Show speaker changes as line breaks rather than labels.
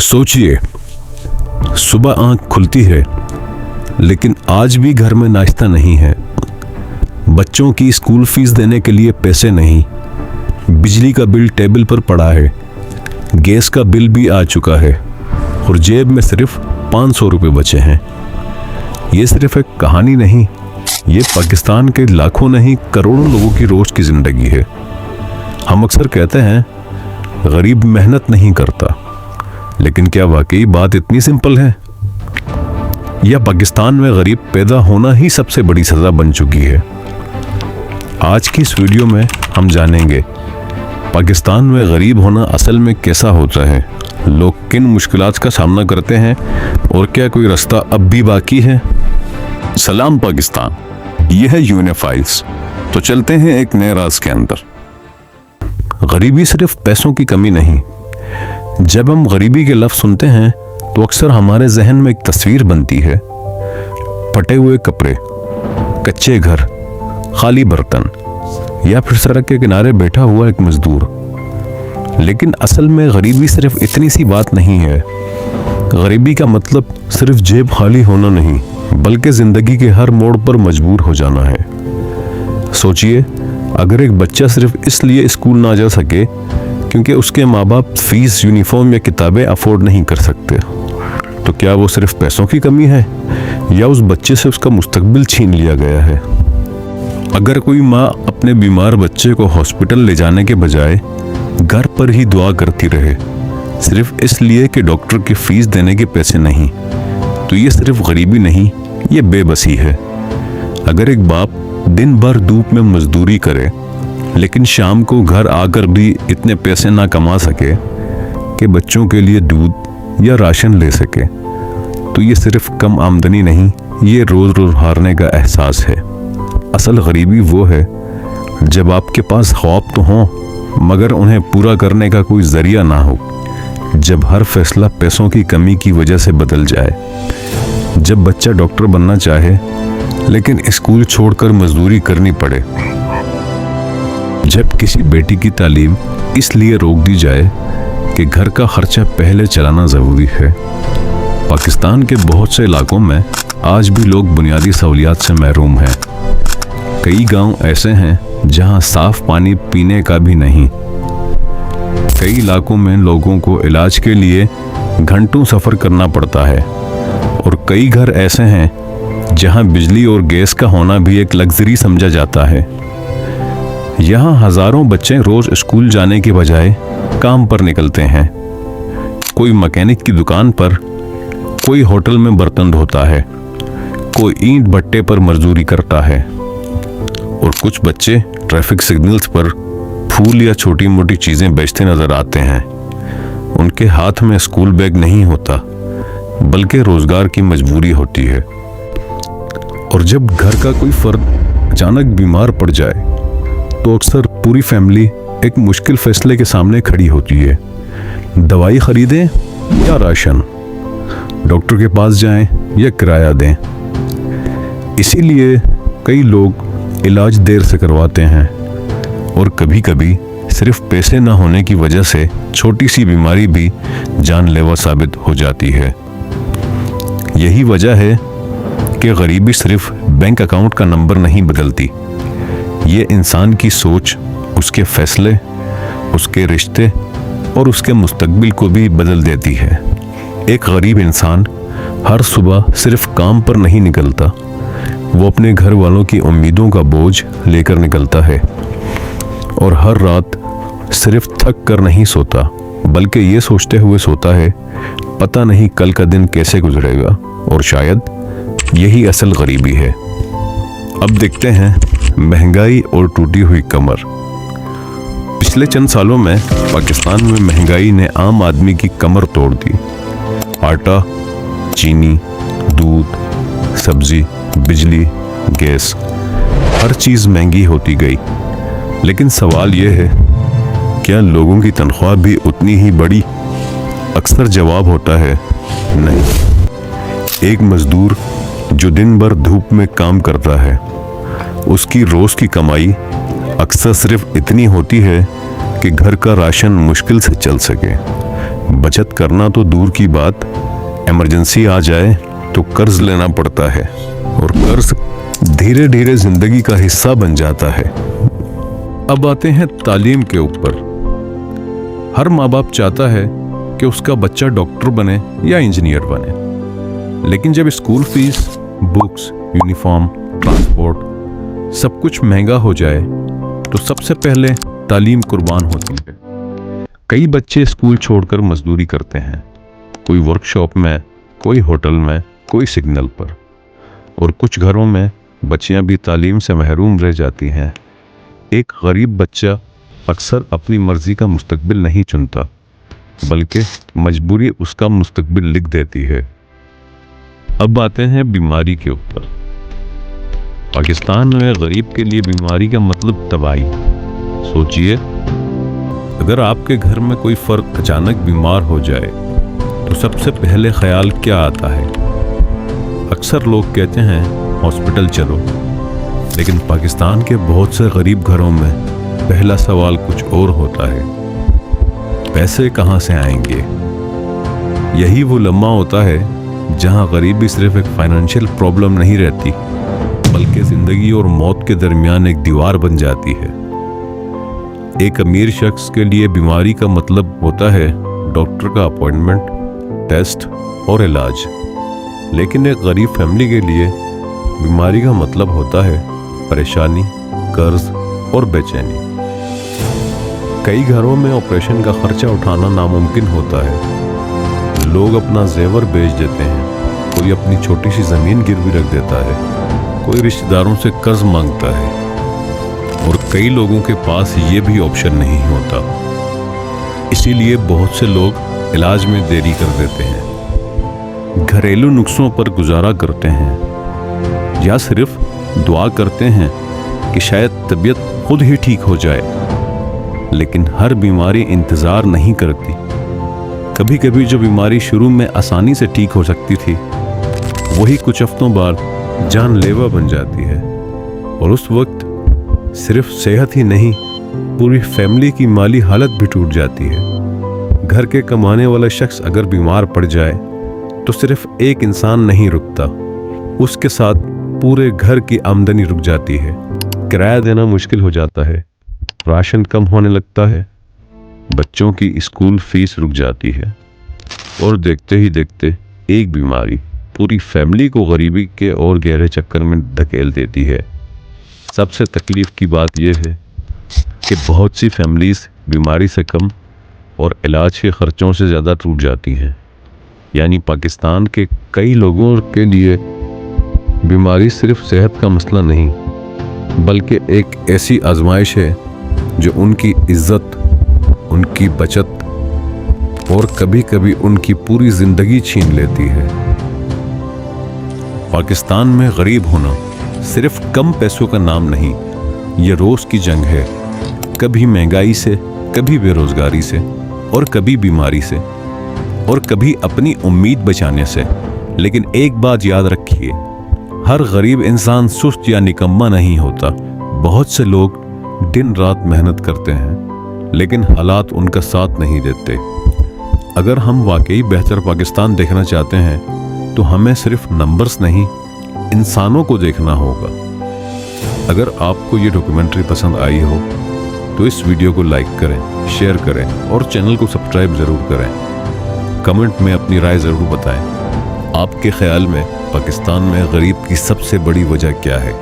सोचिए, सुबह आंख खुलती है लेकिन आज भी घर में नाश्ता नहीं है, बच्चों की स्कूल फीस देने के लिए पैसे नहीं, बिजली का बिल टेबल पर पड़ा है, गैस का बिल भी आ चुका है और जेब में सिर्फ 500 रुपये बचे हैं। ये सिर्फ एक कहानी नहीं, ये पाकिस्तान के लाखों नहीं करोड़ों लोगों की रोज की जिंदगी है। हम अक्सर कहते हैं गरीब मेहनत नहीं करता, लेकिन क्या वाकई बात इतनी सिंपल है? या पाकिस्तान में गरीब पैदा होना ही सबसे बड़ी सज़ा बन चुकी है? आज की इस वीडियो में हम जानेंगे पाकिस्तान में गरीब होना असल में कैसा होता है, लोग किन मुश्किलात का सामना करते हैं और क्या कोई रास्ता अब भी बाकी है। सलाम पाकिस्तान, यह है यूएनए फाइल्स। तो चलते हैं एक नए राज के अंदर। गरीबी सिर्फ पैसों की कमी नहीं। जब हम गरीबी के लफ्ज़ सुनते हैं तो अक्सर हमारे जहन में एक तस्वीर बनती है, फटे हुए कपड़े, कच्चे घर, खाली बर्तन या फिर सड़क के किनारे बैठा हुआ एक मजदूर। लेकिन असल में गरीबी सिर्फ इतनी सी बात नहीं है। गरीबी का मतलब सिर्फ जेब खाली होना नहीं, बल्कि ज़िंदगी के हर मोड़ पर मजबूर हो जाना है। सोचिए, अगर एक बच्चा सिर्फ इसलिए स्कूल ना जा सके क्योंकि उसके माँ बाप फीस, यूनिफॉर्म या किताबें अफोर्ड नहीं कर सकते, तो क्या वो सिर्फ पैसों की कमी है या उस बच्चे से उसका मुस्तकबिल छीन लिया गया है? अगर कोई माँ अपने बीमार बच्चे को हॉस्पिटल ले जाने के बजाय घर पर ही दुआ करती रहे सिर्फ इसलिए कि डॉक्टर की फीस देने के पैसे नहीं, तो ये सिर्फ गरीबी नहीं, ये बेबसी है। अगर एक बाप दिन भर धूप में मजदूरी करे लेकिन शाम को घर आकर भी इतने पैसे ना कमा सके कि बच्चों के लिए दूध या राशन ले सके, तो ये सिर्फ कम आमदनी नहीं, ये रोज़ रोज़ हारने का एहसास है। असल गरीबी वो है जब आपके पास ख्वाब तो हों मगर उन्हें पूरा करने का कोई ज़रिया ना हो, जब हर फैसला पैसों की कमी की वजह से बदल जाए, जब बच्चा डॉक्टर बनना चाहे लेकिन स्कूल छोड़कर मजदूरी करनी पड़े, जब किसी बेटी की तालीम इसलिए रोक दी जाए कि घर का खर्चा पहले चलाना ज़रूरी है। पाकिस्तान के बहुत से इलाकों में आज भी लोग बुनियादी सहूलियात से महरूम हैं। कई गांव ऐसे हैं जहां साफ पानी पीने का भी नहीं। कई इलाकों में लोगों को इलाज के लिए घंटों सफ़र करना पड़ता है और कई घर ऐसे हैं जहां बिजली और गैस का होना भी एक लग्जरी समझा जाता है। यहाँ हज़ारों बच्चे रोज़ स्कूल जाने के बजाय काम पर निकलते हैं। कोई मैकेनिक की दुकान पर, कोई होटल में बर्तन धोता है, कोई ईंट भट्टे पर मजदूरी करता है और कुछ बच्चे ट्रैफिक सिग्नल्स पर फूल या छोटी मोटी चीज़ें बेचते नज़र आते हैं। उनके हाथ में स्कूल बैग नहीं होता बल्कि रोज़गार की मजबूरी होती है। और जब घर का कोई फर्द अचानक बीमार पड़ जाए तो अक्सर पूरी फैमिली एक मुश्किल फैसले के सामने खड़ी होती है। दवाई खरीदें या राशन, डॉक्टर के पास जाएं या किराया दें। इसीलिए कई लोग इलाज देर से करवाते हैं और कभी कभी सिर्फ पैसे न होने की वजह से छोटी सी बीमारी भी जानलेवा साबित हो जाती है। यही वजह है कि गरीबी सिर्फ बैंक अकाउंट का नंबर नहीं बदलती, ये इंसान की सोच, उसके फैसले, उसके रिश्ते और उसके मुस्तकबिल को भी बदल देती है। एक गरीब इंसान हर सुबह सिर्फ काम पर नहीं निकलता, वो अपने घर वालों की उम्मीदों का बोझ लेकर निकलता है और हर रात सिर्फ थक कर नहीं सोता बल्कि ये सोचते हुए सोता है पता नहीं कल का दिन कैसे गुजरेगा, और शायद यही असल गरीबी है। अब देखते हैं महंगाई और टूटी हुई कमर। पिछले चंद सालों में पाकिस्तान में महंगाई ने आम आदमी की कमर तोड़ दी। आटा, चीनी, दूध, सब्जी, बिजली, गैस, हर चीज़ महंगी होती गई। लेकिन सवाल यह है, क्या लोगों की तनख्वाह भी उतनी ही बढ़ी? अक्सर जवाब होता है नहीं। एक मजदूर जो दिन भर धूप में काम करता है, उसकी रोज़ की कमाई अक्सर सिर्फ इतनी होती है कि घर का राशन मुश्किल से चल सके। बचत करना तो दूर की बात, इमरजेंसी आ जाए तो कर्ज लेना पड़ता है और कर्ज धीरे धीरे जिंदगी का हिस्सा बन जाता है। अब आते हैं तालीम के ऊपर। हर माँ बाप चाहता है कि उसका बच्चा डॉक्टर बने या इंजीनियर बने, लेकिन जब school fees, books, uniform, transport सब कुछ महंगा हो जाए तो सबसे पहले तालीम कुर्बान होती है। कई बच्चे स्कूल छोड़कर मजदूरी करते हैं, कोई वर्कशॉप में, कोई होटल में, कोई सिग्नल पर, और कुछ घरों में बच्चियां भी तालीम से महरूम रह जाती हैं। एक गरीब बच्चा अक्सर अपनी मर्जी का मुस्तकबिल नहीं चुनता, बल्कि मजबूरी उसका मुस्तकबिल लिख देती है। अब आते हैं बीमारी के ऊपर। पाकिस्तान में गरीब के लिए बीमारी का मतलब तबाही। सोचिए, अगर आपके घर में कोई फर्द अचानक बीमार हो जाए तो सबसे पहले ख्याल क्या आता है? अक्सर लोग कहते हैं हॉस्पिटल चलो, लेकिन पाकिस्तान के बहुत से गरीब घरों में पहला सवाल कुछ और होता है, पैसे कहाँ से आएंगे? यही वो लम्हा होता है जहाँ गरीबी सिर्फ एक फाइनेंशियल प्रॉब्लम नहीं रहती, बल्कि जिंदगी और मौत के दरमियान एक दीवार बन जाती है। एक अमीर शख्स के लिए बीमारी का मतलब होता है डॉक्टर का अपॉइंटमेंट, टेस्ट और इलाज, लेकिन एक गरीब फैमिली के लिए बीमारी का मतलब होता है परेशानी, कर्ज और बेचैनी। कई घरों में ऑपरेशन का खर्चा उठाना नामुमकिन होता है। लोग अपना जेवर बेच देते हैं, कोई अपनी छोटी सी ज़मीन गिरवी रख देता है, कोई रिश्तेदारों से कर्ज मांगता है, और कई लोगों के पास ये भी ऑप्शन नहीं होता। इसीलिए बहुत से लोग इलाज में देरी कर देते हैं, घरेलू नुस्खों पर गुजारा करते हैं, या सिर्फ दुआ करते हैं कि शायद तबीयत खुद ही ठीक हो जाए। लेकिन हर बीमारी इंतज़ार नहीं करती। कभी कभी जो बीमारी शुरू में आसानी से ठीक हो सकती थी, वही कुछ हफ्तों बाद जानलेवा बन जाती है, और उस वक्त सिर्फ सेहत ही नहीं, पूरी फैमिली की माली हालत भी टूट जाती है। घर के कमाने वाला शख्स अगर बीमार पड़ जाए तो सिर्फ एक इंसान नहीं रुकता, उसके साथ पूरे घर की आमदनी रुक जाती है। किराया देना मुश्किल हो जाता है, राशन कम होने लगता है, बच्चों की स्कूल फीस रुक जाती है, और देखते ही देखते एक बीमारी पूरी फैमिली को गरीबी के और गहरे चक्कर में धकेल देती है। सबसे तकलीफ की बात यह है कि बहुत सी फैमिलीज बीमारी से कम और इलाज के खर्चों से ज़्यादा टूट जाती हैं। यानी पाकिस्तान के कई लोगों के लिए बीमारी सिर्फ सेहत का मसला नहीं, बल्कि एक ऐसी आजमाइश है जो उनकी इज्जत, उनकी बचत और कभी कभी उनकी पूरी जिंदगी छीन लेती है। पाकिस्तान में गरीब होना सिर्फ कम पैसों का नाम नहीं, ये रोज़ की जंग है, कभी महंगाई से, कभी बेरोजगारी से, और कभी बीमारी से, और कभी अपनी उम्मीद बचाने से। लेकिन एक बात याद रखिए, हर गरीब इंसान सुस्त या निकम्मा नहीं होता। बहुत से लोग दिन रात मेहनत करते हैं, लेकिन हालात उनका साथ नहीं देते। अगर हम वाकई बेहतर पाकिस्तान देखना चाहते हैं तो हमें सिर्फ नंबर्स नहीं, इंसानों को देखना होगा। अगर आपको ये डॉक्यूमेंट्री पसंद आई हो तो इस वीडियो को लाइक करें, शेयर करें और चैनल को सब्सक्राइब ज़रूर करें। कमेंट में अपनी राय ज़रूर बताएं। आपके ख्याल में पाकिस्तान में गरीब की सबसे बड़ी वजह क्या है?